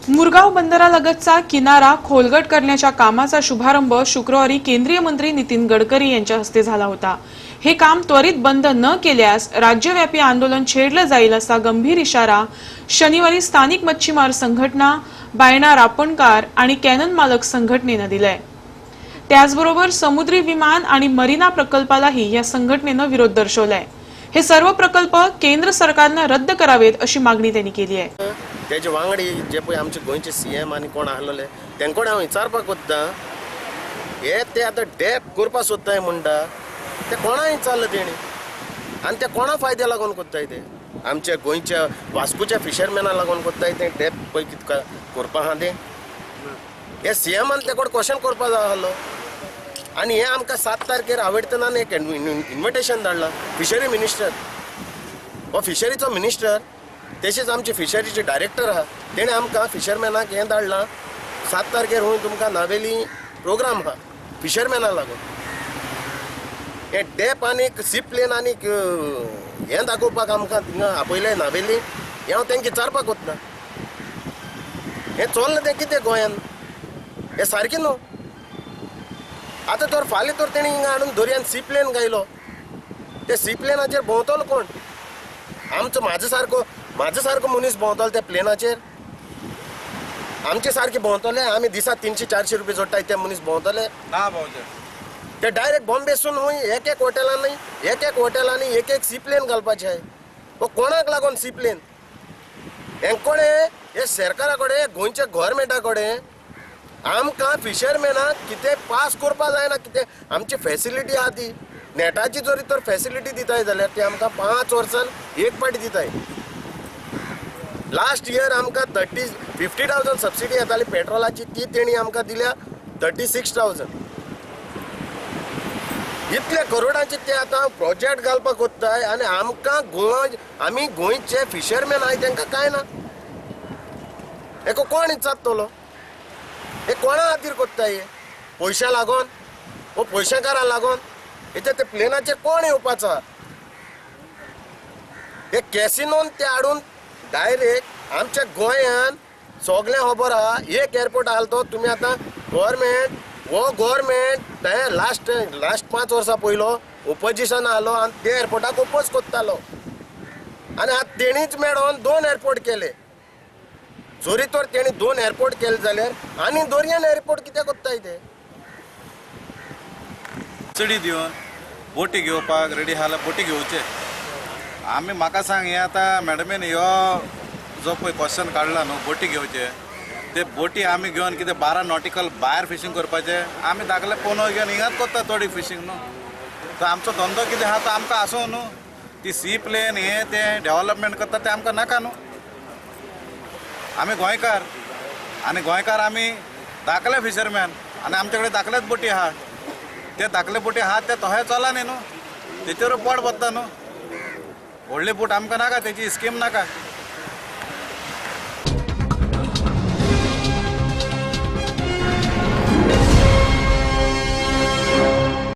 मुरगाव बंदरालगतचा किनारा खोलगट करण्याच्या कामाचा शुभारंभ शुक्रवारी केंद्रीय मंत्री नितीन गडकरी यांच्या हस्ते झाला होता। हे काम त्वरित बंद न केल्यास राज्यव्यापी आंदोलन छेडलं जाईल असा गंभीर इशारा शनिवारी स्थानिक मच्छीमार संघटना, बायना रापणकार आणि कॅनन मालक संघटनेने दिलाय। त्याचबरोबर समुद्री विमान आणि मरीना प्रकल्पालाही या संघटनेने विरोध दर्शवलाय। हे सर्व प्रकल्प केंद्र सरकारने रद्द करावेत अशी मागणी त्यांनी केली आहे। त्याचे वांगडी जे पळय आमचे गोंयचे सीएम आणि कोण आसलेले तेंकोडे हांव विचारपाक वता, हे ते आतां डेप करपा सोदताय म्हणटा ते कोणाय चालले तेणी आनी ते कोणा फायद्या लागून कोत्ताय ते आमच्या गोंयच्या वास्कोच्या फिशरमॅना लागून कोत्ताय ते डेप पळय कितका करपा आहा ते हे सीएमान तेकोड क्वेश्चन करपा जाय आसलो। आनी हे आमकां 7 तारखेर आवडटनान एक इन्विटेशन धाडलां फिशरी मिनिस्टर, हो फिशरीचो मिनिस्टर तशेंच आमचे फिशरीचे डायरेक्टर आहा तेणे आमकां फिशरमॅनाक हें धाडलां 7 तारखेर हूंय तुमकां नावेली प्रोग्राम आहा फिशरमॅना लागून हे डेप आनी सी प्लेन आनी हें दाखोवपाक आमकां थिंगा आपयलें नावेली। हें हांव तेंकां विचारपाक वतना हें चल्लां तें कितें गोंयान, हें सारकें न्हू। आतां तर फाल्यां तर तेणी हिंगा हाडून दर्यान सी प्लेन गायलो, ते सी प्लेनाचेर भोंवतलो कोण? आमचो म्हाजो सारको मनीस भोंवतलो त्या प्लेनाचेर? आमचे सारके भोंवतले? आमी दिसा 300-400 रुपया जोडटाय ते मनीस भोंवतले? ना भोंवचे ते डायरेक्ट बॉम्बेसून हूंय एक हॉटेलांनी एक सी प्लेन घालपाचें आहाय। हो कोणाक लागून सी प्लेन? हेंकोडे हे सरकारा कडेन गोंयच्या गव्हर्मेंटा कडेन आमकां फिशरमॅनाक कितें पास करपा जायना, कितें आमची फॅसिलिटी आहा ती नेटाची जरी तर फॅसिलिटी दिताय जाल्यार ती आमकां 5 वर्सान एक पाटी दिताय। लास्ट इयर आमकां 50,000 सबसिडी येताली पेट्रोलाची, ती तेणी आमकां दिल्या 36,000। इतले करोडाचे ते आतां प्रोजेक्ट घालपाक कोत्ताय आनी आमकां आमी गोंयचे फिशरमॅन आहाय तेंकां कांय ना। हेका कोण इचारतलो? हे कोणा खातीर कोत्ताय? पयशा लागोन? वो पयशेकारां लागोन? इथे ते प्लेनाचेर कोण येवपाचो? हे कॅसिनोन ते हाडून डायरेक्ट आमच्या गोंयान सगळें खबर आहा। एक एअरपोर्ट आहा तो तुमी आतां गव्हर्मेंट लास्ट 5 वर्सां पयलो ओपोजिशन आलो आनी ते एअरपोर्टाक ओपोज कोत्तालो आनी आतां तेणीच मेळोन 2 एअरपोर्ट केले। जोरी तर तेणी 2 एअरपोर्ट केले जाल्यार आनी दर्यान एअरपोर्ट कित्याक कोत्ताय ते? सबसिडी दिवन बोटी घेवपाक रेडी आहा, बोटी घेवचे। आमी म्हाका सांग, हे आतां मॅडमीन ह्यो जो पळय क्वेश्चन काडला न्हू बोटी घेवचे, ते बोटी आमी घेवन कितें 12 नॉटिकल भायर फिशींग करपाचें? आमी दाखले पोनो घेवन हिंगाच कोत्ता थोडी फिशींग न्हू। तर आमचो धंदो कितें आहा तो आमकां आसूं न्हू। ती सी प्लेन हे ते डेव्हलपमेंट करता ते आमकां नाका न्हू। आमी गोंयकार आनी गोंयकार आमी धाकले फिशरमॅन आनी आमचे कडेन धाकलेच बोटी आहा। ते धाकले बोटी आहा ते तोहे चला न्ही न्हू, तेचेर पोट बसता न्हू। व्हडले बोट आमकां नाका, तेची स्कीम नाका।